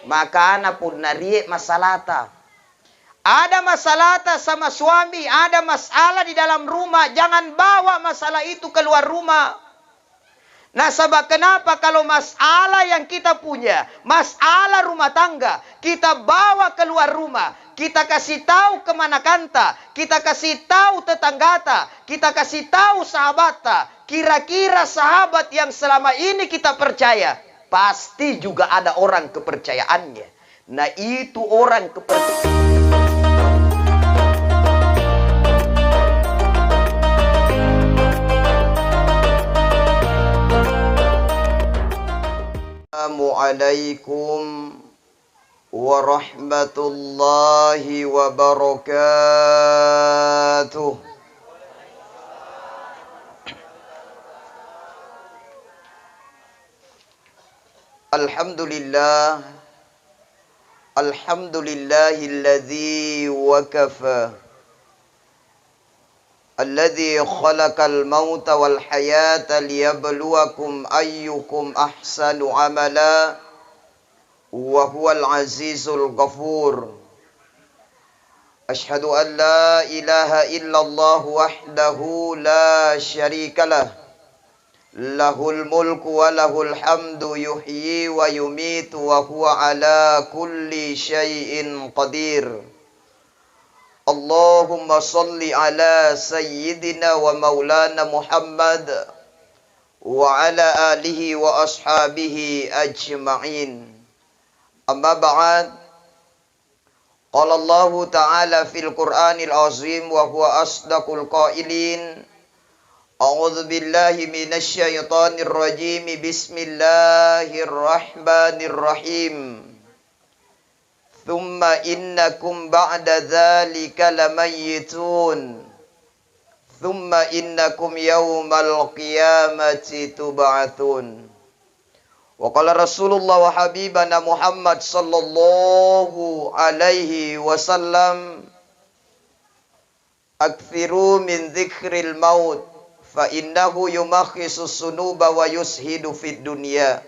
Maka ana pun narie masalata. Ada masalata sama suami, ada masalah di dalam rumah, jangan bawa masalah itu keluar rumah. Nah, sebab kenapa kalau masalah yang kita punya, masalah rumah tangga, kita bawa keluar rumah, kita kasih tahu kemana kanta, kita kasih tahu tetanggata, kita kasih tahu sahabata, kira-kira sahabat yang selama ini kita percaya, pasti juga ada orang kepercayaannya. Nah, itu orang kepercayaan. Assalamualaikum warahmatullahi wabarakatuh. Alhamdulillah, alhamdulillahilladzi wakafa, alladzi khalaqal mauta wal hayata liyabluwakum ayyukum ahsanu amala wa huwal azizul ghafur. Asyhadu an la ilaha illallah wahdahu la syarikalah, lahul mulku wa lahul hamdu yuhyi wa yumitu wa huwa ala kulli syai'in qadir. Allahumma salli ala sayyidina wa maulana Muhammad wa ala alihi wa ashabihi ajma'in. Amma ba'd. Qala Allah ta'ala fil Qur'anil azim wa huwa asdaqul qailin. A'udzu billahi minasy syaithanir rajim. Bismillahirrahmanirrahim. Thumma innakum ba'da dzalika lamayyitun. Thumma innakum yawmal qiyamati tub'atsun. Wa qala Rasulullah wa habibana Muhammad sallallahu alaihi wasallam, aktsiru min dzikril maut fa innahu yumakhisus sunuba wa yushidu fid dunya.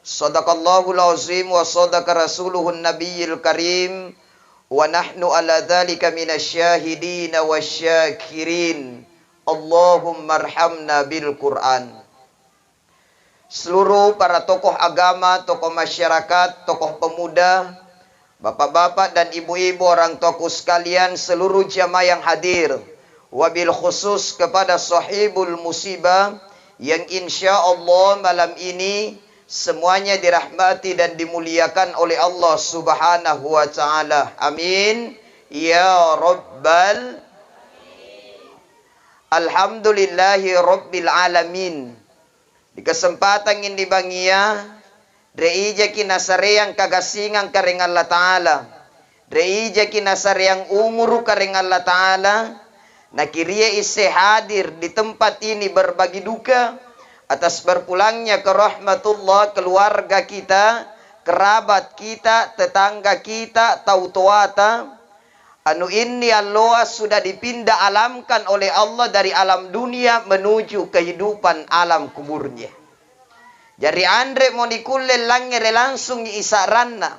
Sadaqallahul azim wa sadaqa rasuluhun nabiyil karim wa nahnu ala dzalika minasyahidin wasyakirin. Allahumma arhamna bil Qur'an. Seluruh para tokoh agama, tokoh masyarakat, tokoh pemuda, bapak-bapak dan ibu-ibu, orang tokoh sekalian, seluruh jamaah yang hadir, wabil khusus kepada sahibul musibah yang insya Allah malam ini semuanya dirahmati dan dimuliakan oleh Allah subhanahu wa ta'ala. Amin. Ya Rabbal. Alhamdulillahi Rabbil Alamin. Di kesempatan ini bangia, reija kinasareang kagasingan kareng Allah Ta'ala. Reija kinasareang umuru kareng Allah Ta'ala. Nakiria isi hadir di tempat ini berbagi duka atas berpulangnya ke rahmatullah keluarga kita, kerabat kita, tetangga kita, tautuata. Anu ini Allah sudah dipindah alamkan oleh Allah dari alam dunia menuju kehidupan alam kuburnya. Jadi Andre mau dikulle langere langsung isaranna.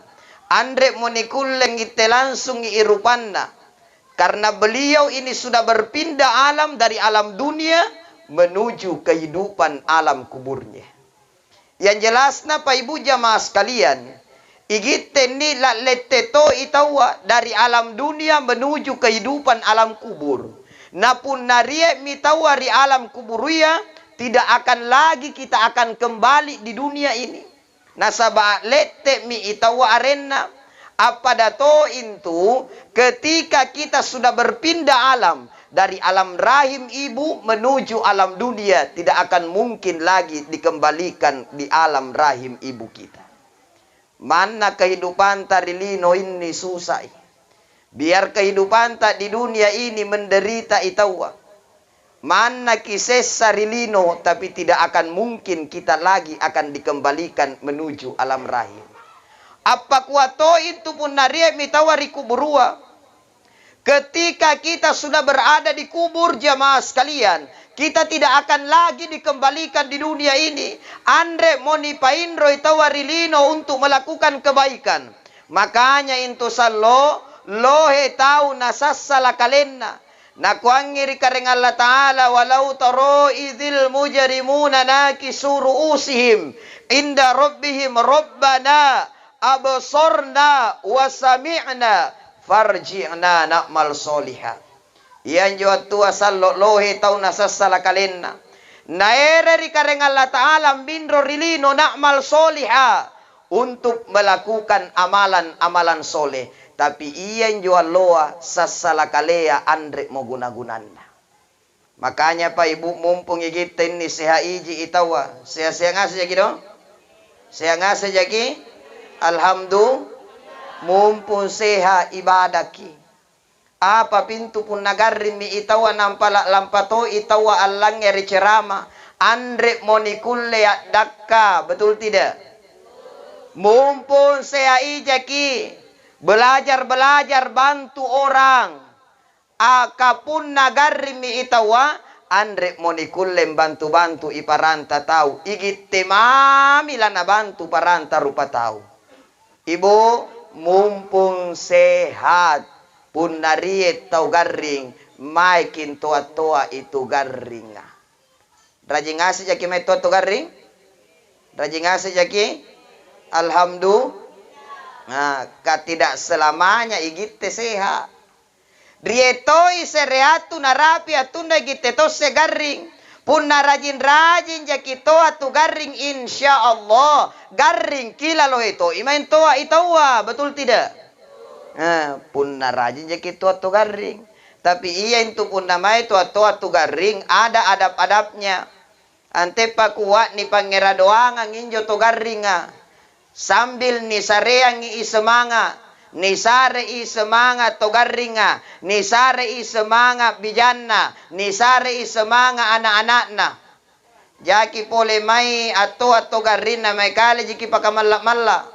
Andre mau dikulle ngite langsung irupanna. Karena beliau ini sudah berpindah alam dari alam dunia menuju kehidupan alam kuburnya. Yang jelasnya Pak Ibu jamaah sekalian, igiteni la letteto itawa dari alam dunia menuju kehidupan alam kubur. Napun narie mitawari alam kuburia, tidak akan lagi kita akan kembali di dunia ini. Nasaba lette mi itawa arena. Apa dato itu ketika kita sudah berpindah alam dari alam rahim ibu menuju alam dunia, tidak akan mungkin lagi dikembalikan di alam rahim ibu kita. Mana kehidupan tarilino ini susah. Biar kehidupan tak di dunia ini menderita itawa. Mana kisah sarilino tapi tidak akan mungkin kita lagi akan dikembalikan menuju alam rahim. Apa kuato itu pun naria mitawari kuburua. Ketika kita sudah berada di kubur jamaah sekalian, kita tidak akan lagi dikembalikan di dunia ini. Andre moni paindro itawarilino untuk melakukan kebaikan. Makanya into sallo lohe tau nasassala kalenna. Nakuangiri kareng Allah Ta'ala walau taro idhil mujrimuna nakisu ru'usihim inda rabbihim rabbana absorna wa sami'na farji'na na'mal solihah. Iyan jua tua sallo lohe tau nasassala kalenna. Naere kareng Allah Ta'ala mbindro rilino na'mal solihah untuk melakukan amalan-amalan soleh. Tapi iyan jua loa sassala kalea andre mo guna-gunanda. Makanya pa ibu mumpung igitin ni seha iji itawa. Seha ngasa jaki do? Seha ngasa jaki? Alhamdulillah. Mumpung seha ibadaki. Apa pintu pun nagarin mi itawa nampala lampato itawa allang eri cerama. Andre monikulle dakka. Betul tidak? Mumpung seha ijaki. Belajar bantu orang. Akapun nagarimi itawa andre monikullem bantu iparanta tahu. Igit temami lana bantu paranta rupa tahu. Ibu mumpung sehat pun nariet tau garing maikin toa itu garing. Rajin ngasih jaki mai toa garing? Rajin ngasih jaki? Alhamdulillah. Nah, tidak selamanya igite seha. Rietoi sereatu narapi atunda igite to segaring. Pun narajin-rajin jakito atu garing insya Allah. Garing kila lo itu. Imain toa itawa. Betul tidak? Nah, pun narajin jakito atu garing. Tapi iya itu pun namanya itu atu garing. Ada adab-adabnya. Ante pakuat ni pangera doang nginjo to garing. Sambil ni sareang i semanga, ni sare i semanga togaringa, ni sare i semanga bijanna, ni sare i semanga anak-anakna. Jaki pole mai atau garinna mai kale jiki pakamalla-malla.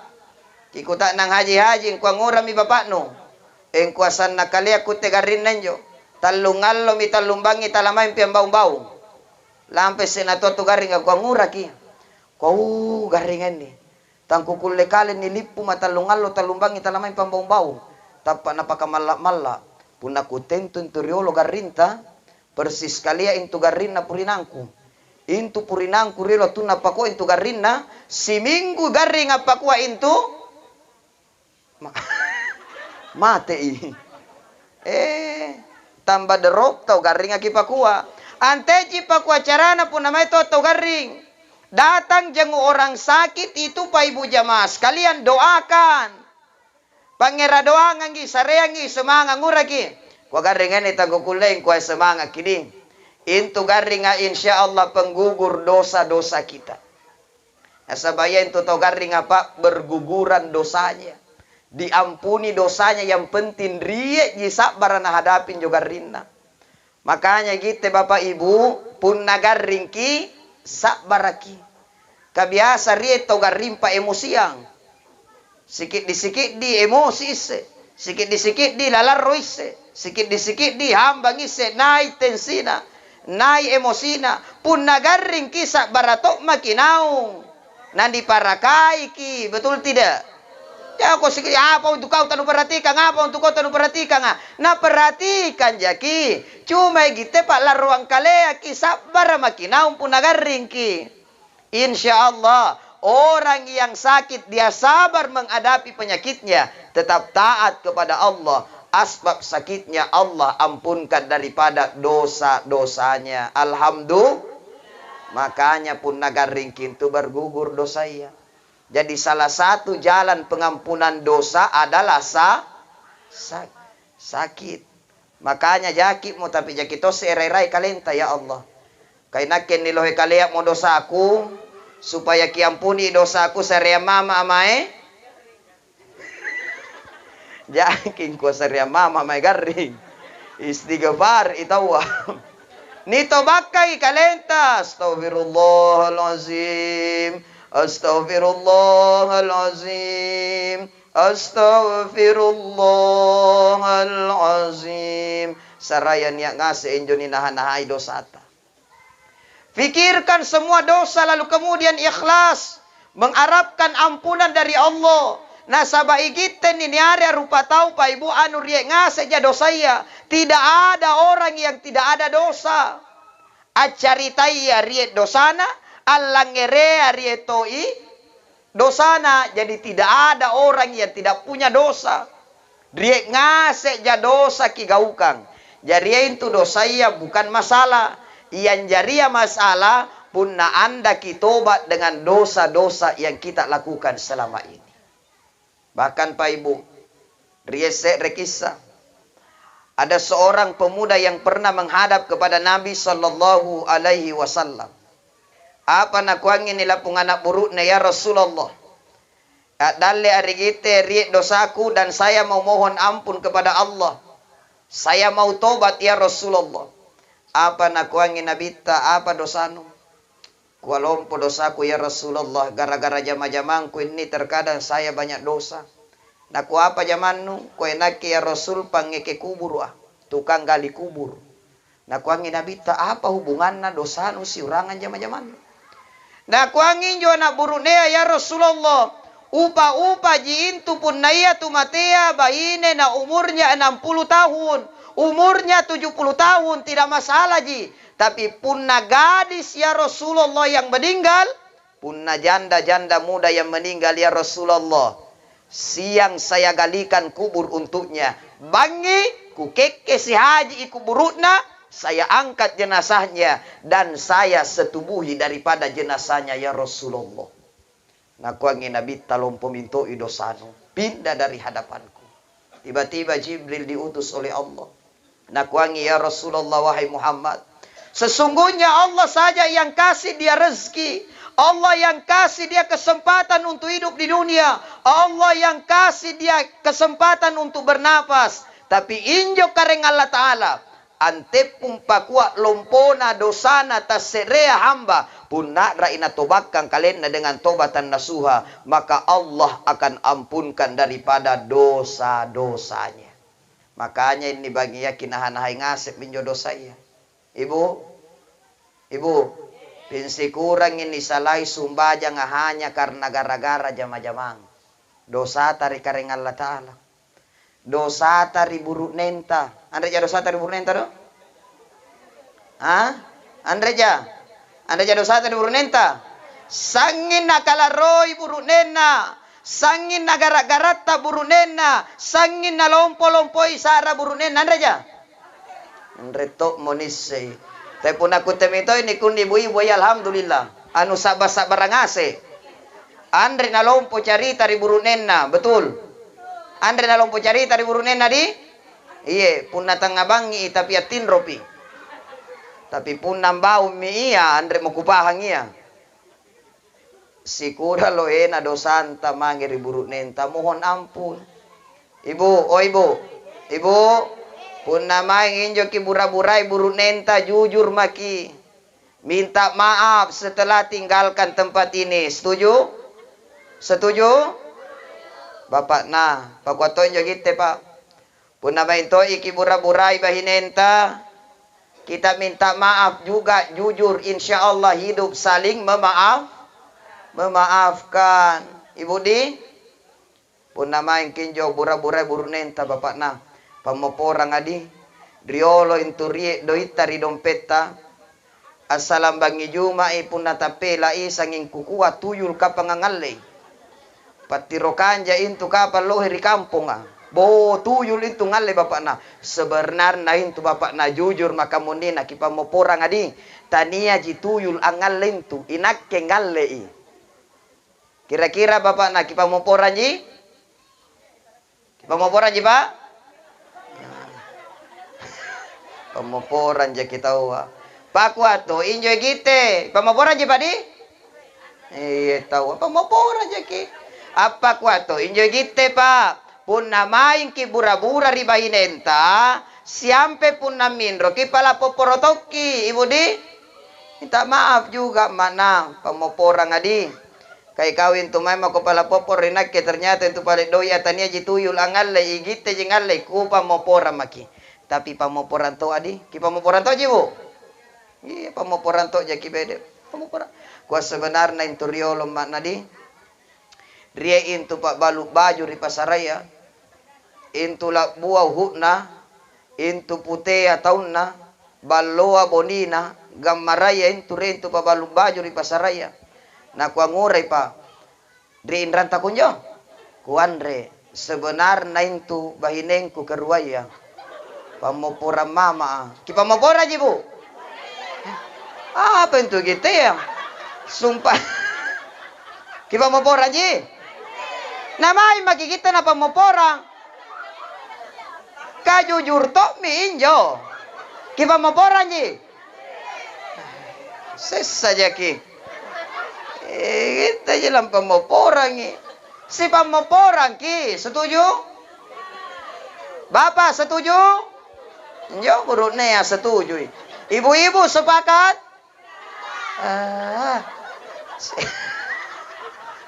Kikuta nang haji-haji engkau ngura mi bapakno. Engkau sanna kali aku te garin nanjo. Talungallo mi talumbangi talamay piambau-bau. Lampe senato garing aku ngura ki. Kau garingan ni. Tangkukulle kale nilipu matalungallo talumbangi talamay pambau-bau. Tapa napakamalla-malla. Punaku tentun turiolo garinta. Persis kalia intu garinna purinangku. Intu purinangku rilo tu napako intu garinna. Si minggu garing apakua intu. Mate tambah derop tau garing akipakua. Anteji pakua carana pun namanya tau garing. Datang jengu orang sakit itu Pak Ibu jamaah sekalian doakan. Pangera doa ngangi sareangi semanga nguraki. Kwa garingan itago kuleng kwa semanga kini. Intu garinga insya Allah penggugur dosa-dosa kita. Nasabaya intu tau garing apa berguguran dosanya. Diampuni dosanya yang penting ria sabar na hadapin juga rinna. Makanya kita Bapak Ibu pun nagaringki sabaraki. Kabiasa ria to garimpa emosiang. Sikit di emosi ise. Sikit di lalaro ise. Sikit di hambang ise. Nai tensina. Nai emosina. Pun nagaringki sabaratok makinaung. Nandi parakai ki. Betul tidak? Ya kau sikit apa untuk kau tanu perhatikan, apa untuk kau tanu perhatikan, nah perhatikan jaki, cuma gitu pak laruang kalea ki sabar makinaum pun nagaring ki. Insya Allah orang yang sakit dia sabar menghadapi penyakitnya, tetap taat kepada Allah. Asbab sakitnya Allah ampunkan daripada dosa-dosanya. Alhamdulillah. Makanya pun nagaring itu bergugur dosa ya. Jadi salah satu jalan pengampunan dosa adalah sakit. Makanya jakit mo tapi jakit to serai-rai kalenta ya Allah. Kainaken nilohe kalea mo dosaku supaya kiampuni dosaku serea mama amae. Jakin ko serea mama amae garing. Istighfar itawa. Nito bakai kalenta astaghfirullahalazim. Astaghfirullahalazim. Astaghfirullahalazim. Saraya niat ngase enjo ni nahan-nahai dosa ta. Fikirkan semua dosa lalu kemudian ikhlas mengharapkan ampunan dari Allah. Nah sabai kita ni niare rupa tahu pa ibu anu riek ngase ja dosa ya. Tidak ada orang yang tidak ada dosa. Acaritai riek dosana, alangere riek toi dosana. Jadi tidak ada orang yang tidak punya dosa. Riek ngase ja dosa ki gaukang. Jadi itu dosa ya bukan masalah. Yang jaria masalah punna anda kitobat dengan dosa-dosa yang kita lakukan selama ini. Bahkan Pak Ibu, riesek rekisah. Ada seorang pemuda yang pernah menghadap kepada Nabi Sallallahu Alaihi Wasallam. Apa nak kuangin nila pung anak buruknya ya Rasulullah. Dalle hari kita riek dosaku dan saya mau mohon ampun kepada Allah. Saya mau tobat ya Rasulullah. Apa nak kuangin nabita apa dosanu? Kualompo dosaku ya Rasulullah. Gara-gara jama-jamangku ini terkadang saya banyak dosa. Naku apa jamannu? Kue naki ya Rasul pangeke kubur ah. Tukang gali kubur. Naku angin nabita apa hubunganna dosanu si urangan jama-jamannu? Naku angin jo anak burunea ya Rasulullah. Upa-upa jiintu pun naya tumatea baine na umurnya 60 tahun. Umurnya 70 tahun tidak masalah ji. Tapi punna gadis ya Rasulullah yang meninggal. Punna janda-janda muda yang meninggal ya Rasulullah. Siang saya galikan kubur untuknya. Bangi kukeke si haji ikuburutna. Saya angkat jenazahnya. Dan saya setubuhi daripada jenazahnya ya Rasulullah. Nakuangi Nabi talom peminto idosanu. Pindah dari hadapanku. Tiba-tiba Jibril diutus oleh Allah. Nakuangi ya Rasulullah wahai Muhammad. Sesungguhnya Allah saja yang kasih dia rezeki. Allah yang kasih dia kesempatan untuk hidup di dunia. Allah yang kasih dia kesempatan untuk bernapas. Tapi injo kareng Allah Ta'ala. Antepung pakua lompona dosana taserea hamba. Punna raina tobakkan kalian dengan tobatan nasuha. Maka Allah akan ampunkan daripada dosa-dosanya. Makanya ini bagi yakin nahan-nahai ngasip minjo dosa ya. Ibu, pinsi kurang ini salai sumbaja hanya karena gara-gara jama-jamang. Dosa tari kareng Allah Ta'ala. Dosa tari buruk nenta. Andre ja dosa tari buruk nenta do? Hah? Andre ja dosa tari buruk nenta? Sangin nakalaroi buruk nena. Sangin na gara-garata burunena. Sangin na lompo-lompoi sara burunena. Andre ja? Andre tok monise. Tapi pun aku temito ini kundi ibu-ibu ya alhamdulillah. Anu sabar-sabar ngase. Andre na lompo carita di burunena. Betul. Andre na lompo carita di burunena di? Iye. Pun natang ngabangi tapi atin ropi. Tapi pun nambau mi iya. Andre mau kupahang iya. Sikura lo ena dosanta mangiri buruk nenta mohon ampun. Ibu, pun namanya injo ki bura-burai buruk nenta jujur maki. Minta maaf setelah tinggalkan tempat ini. Setuju? Setuju? Bapak nah, Pak Wato injo gitu Pak. Pun namanya itu iki bura-burai bahinenta. Kita minta maaf juga jujur insya Allah hidup saling memaafkan. Ibu di pun namain kinjo bura-bura burunenta bapak nah pamoporang adi driolo inturi doitari dompeta asalam bangi juma pun natapela sanging kukua tuyul kapangangalle patirokan ja intu kapal loheri kampung bo tuyul itu ngalle bapak nah sebenarnya itu bapak nah jujur maka mundina kipamoporang adi tania ji tuyul angalle itu inak ke ngalle kira-kira bapak nak kipamoporan ji? Kipamoporan ji pak? Pamoporan ji kita wa. Pak Wato injo gite. Pamoporan ji pak di? Iya tahu. Pamoporan ji ki. Apa Wato injo gite pak? Pun namain ki bura-bura ribahinenta. Siampe pun namindro ki pala poporotoki. Ibu di? Minta maaf juga mana pamoporan adi. Kay kawin tumay mako pala popor rinak ke ternyata itu pala doi atania jituyul angal lay igite jingal lay ku pamopora maki. Tapi pamoporan to adi, ki pamoporan to jibu. Iya pamoporan to jaki bede. Pamoporan. Kuas sebenarnya itu riolo makna di. Ria intu pak balu baju di pasaraya. Intu la buah hukna. Intu putea taunna. Baloa bonina. Gamaraya intu ria intu pak balu baju di pasaraya. Na kuang ngurai pa. Dri indran takunjo. Kuandre. Sebenarnya intu bahinengku keruaya. Pamopora mama. Ki pamopora jibu. Apa itu gitu ya? Sumpah. Ki pamopora ji. Namai maki kita na pamopora. Kajujur to mi injo. Ki pamopora ji. Ses saja ki. Kita jalan pamopora ni. Si pamopora ki, setuju? Bapak setuju? Yo buruknya ya setuju. Ibu-ibu sepakat?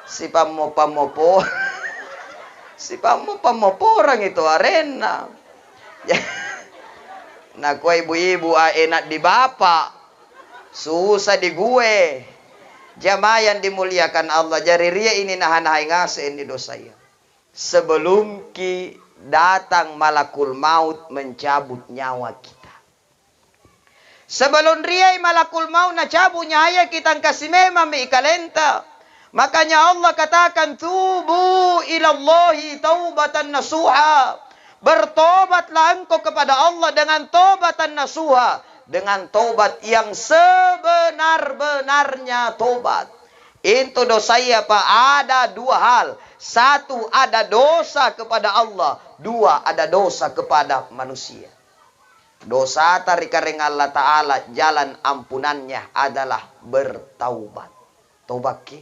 Si pamopo. Si pamopo orang itu arena. Nah, kau ibu-ibu enak di bapak. Susah di gue. Jamaah yang dimuliakan Allah. Jari ria ini nahan-nahan ngasen di dosa ya. Sebelum ki datang malakul maut mencabut nyawa kita. Sebelum riai malakul maut na cabut nyawa kita kasih memang ikalenta. Makanya Allah katakan tubu ilallahi taubatan nasuha. Bertobatlah engkau kepada Allah dengan tobatan nasuha, dengan tobat yang sebenar-benarnya tobat. Itu dosa apa? Ada dua hal. Satu, ada dosa kepada Allah. Dua, ada dosa kepada manusia. Dosa tarikaring Allah Ta'ala, jalan ampunannya adalah bertaubat. Tobat ki.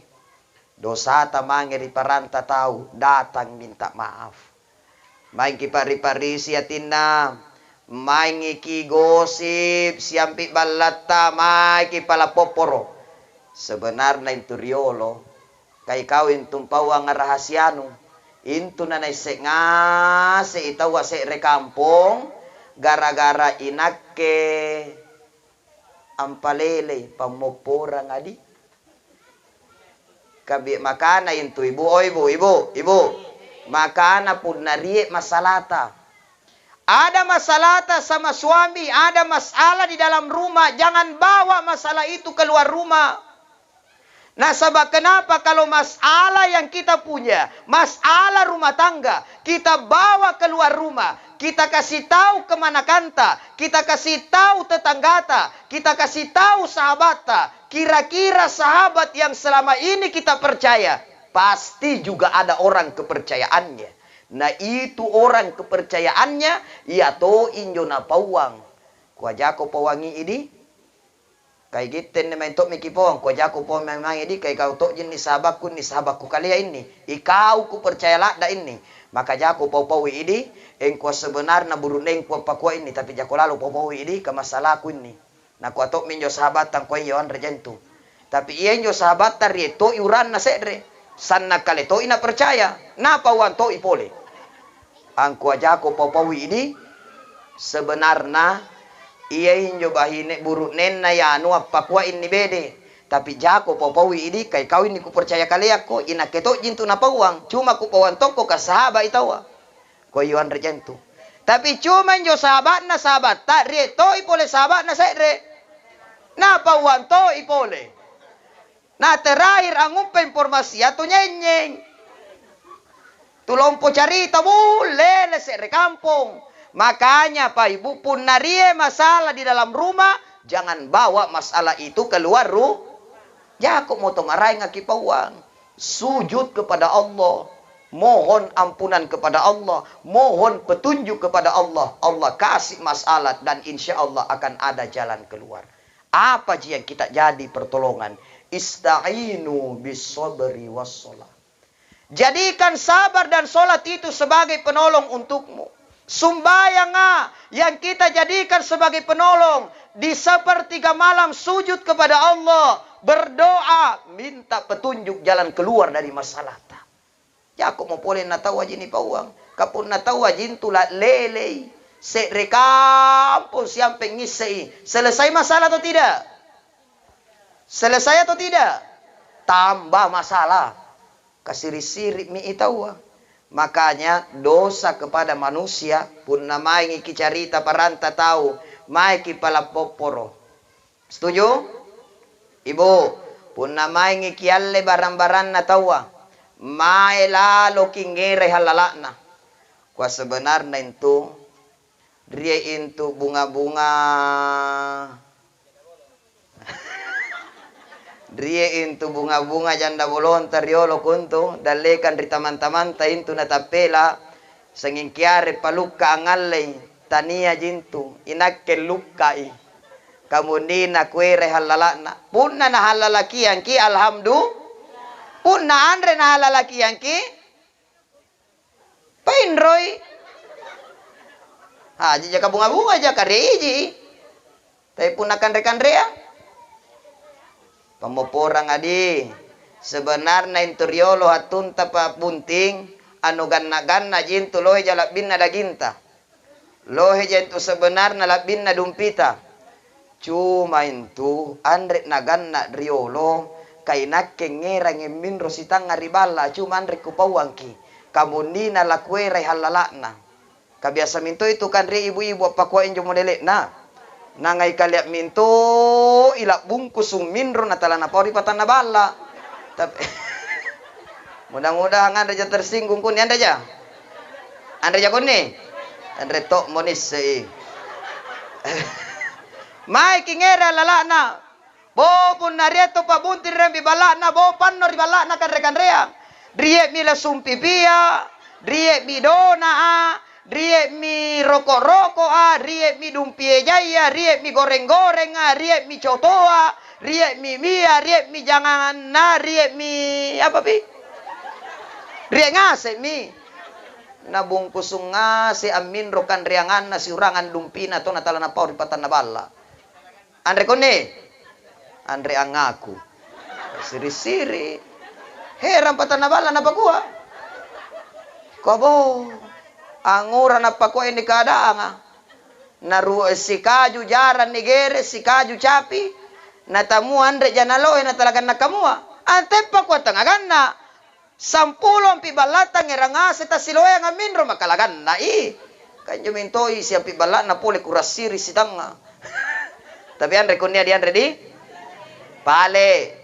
Dosa tamangiri paranta tahu, datang minta maaf. Main ki pari-pari siatina. Main ki gosip, siampi balata, main ki palapoporo. Sebenarnya itu riolo. Kay kawin tumpawa nga rahasyano. Into na naisek nga sa itawa sa rekampong. Gara-gara inake. Ampalele. Pamopora nga di. Kabi makana into ibu. O ibu. Makana po nariye masalata. Ada masalata sama suami. Ada masalah di dalam rumah. Jangan bawa masalah itu keluar rumah. Nah sebab kenapa kalau masalah yang kita punya, masalah rumah tangga, kita bawa keluar rumah, kita kasih tahu kemana kanta, kita kasih tahu tetanggata, kita kasih tahu sahabata, kira-kira sahabat yang selama ini kita percaya, pasti juga ada orang kepercayaannya. Nah itu orang kepercayaannya, ya to injo na pawang. Kuajako pawangi ini, kay gitten na may to mikipong, ko jako po memang ini kay kau to ni sahabku kaliya ini. Ikaw ko percaya lakda ini. Maka jako pawi ini, engko sebenar na buruneng ko pakwa ini, tapi jako lalu pawi ini ke masalah ku ini. Na ko to minjo sahabatan ko yon rejentu. Tapi iya nyo sahabatan ri to iuran na sedre. Sanna kale to ina percaya. Na pawan to ipole. Ang ko jako pawi ini sebenarnya iya hinjo bahine buruk nenna ya anu apa kuah ini bede. Tapi jako papawi ini kay kawin ni ku percaya kali ako ina keto jintu na pawang. Cuma ku pawan toko ka sahabat itawa. Ko yuan rejentu. Tapi cuma jo sahabat na sahabat tak re to ipole sahabat na sedre. Na pawan to ipole. Na terakhir ang umpa informasi ato nyenyeng. Tulompo carita boleh lese rekampong. Makanya Pak Ibu pun narie masalah di dalam rumah, jangan bawa masalah itu keluar Ya kok mau marai ngaki pawang. Sujud kepada Allah. Mohon ampunan kepada Allah. Mohon petunjuk kepada Allah. Allah kasih masalah dan insya Allah akan ada jalan keluar. Apa yang kita jadi pertolongan? Ista'inu bis-sabri was-shalah. Jadikan sabar dan sholat itu sebagai penolong untukmu. Sumbayang yang kita jadikan sebagai penolong. Di sepertiga malam sujud kepada Allah. berdoa, minta petunjuk jalan keluar dari masalah ta. Ya aku mau boleh na tahu aja ni pawang. Kapun na tahu aja tulat lele. Serekampus yang pengisai. Selesai masalah atau tidak? Selesai atau tidak? Tambah masalah. Kasiri-siri mi itawa. Makanya dosa kepada manusia pun namai ngiki carita paranta tahu. Mai ki pala poporo. Setuju? Ibu, pun namai ngiki alle barang-barang na tawa. Mai lalo kingere halalakna. Kwa sebenarnya itu dia itu bunga-bunga. Dia itu bunga-bunga janda bolon tariolo kuntu dalekan di taman-taman ta itu natapela sangingkiare paluka angalay tania jintu inakke lukai kamundina kuere halalana punna na halalakian ki alhamdulillah punna andre na halalakian ki painroy haji jaka bunga-bunga jaka reji tapi punna kandre-kandrea pemoporang adi sebenarnya interiolo hatun tapa bunting anu ganna-ganna jintu lohe jalak binna daginta lohe jintu sebenarnya labinna dumpita cuma itu andre naganna riolo kainakke ngerang minro sitang ngaribala cuma andre kupawangki kamundina lakuere halalakna kabiasa minto itu kan re ibu-ibu apa kuain jo modelek na nangai kaliak minto ilak bungkus minro natala napori patan nabala tapi mudah-mudahan anda aja tersinggung kun anda aja kun nih anda tok monis sei mai kingera lalakna bo pun narieto pabuntir rembi balakna bo panno ri balakna kan rekan rea driek mi la sumpipia driek mi dona riek mi rokok-rokok riek mi dumpie jaya, riek mi goreng-goreng riek mi cotoa, riek mi mia, riek mi jangan riek mi apa pi? Riek ngase mi. Nabungkus ngase amin rokan riangan nasi urangan dumpina to natala na pauri patan nabala. Andre kone? Andre angaku. Siri-siri. Heran patan nabala napa gua? Kobo. Anguran apa ko ini keadaan naru si kaju jaran nigere si kaju capi natamu andre janaloe natalagan nakamua antepa ko tangaganna sampulong pibalata ngeranga seta siloe ngaminro makalagan na kanjo mintoi siya pibalat na pole kurasiri sitanga tapi andre kunya di andre di pale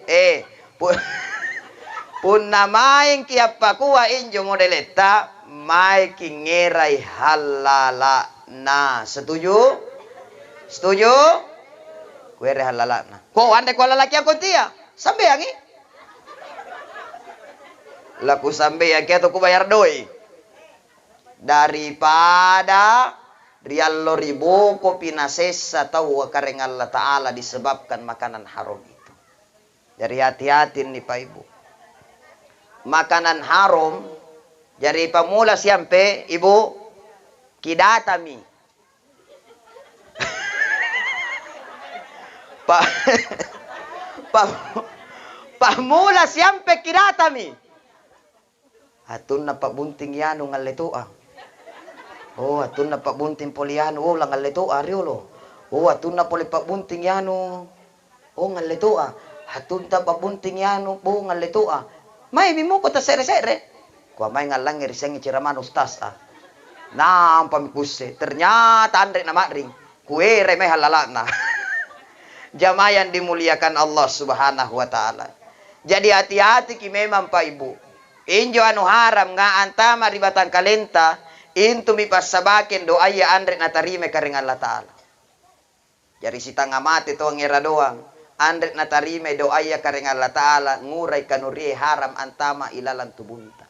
pun namaing kiapa kuwa injo modeleta mai kingerai halala na setuju setuju kuere halala na ko ande ko lalaki ako tia sambe yangi laku sambe yang kiato ku bayar doi daripada riallo ribu ko pinasesa tahu kareng Allah Ta'ala disebabkan makanan haram itu jadi hati-hati nih Pak Ibu makanan haram jadi pamula siampe ibu kidatami pamula siampe kidatami atun na pabunting yano ngaletua oh atun na pabunting poliano oh lang ngaletua riolo oh atun na poli pabunting yano oh ngaletua atun ta pabunting yano oh ngaletua may bimu ko ta sere-sere kwa may ngalang ngiriseng ciraman ustas nam pamikuse ternyata andre na maring kuere may halalana jamayan dimuliakan Allah Subhanahu wa taala jadi hati-hati ki memang Pak Ibu injo anu haram nga antama ribatan kalenta intu mi pasabakin doa ya andre na tarime karing Allah taala jadi sitang amati to ngira doang andre na tarime doa ya karing Allah taala ngurai kanuri haram antama ilalang tubunta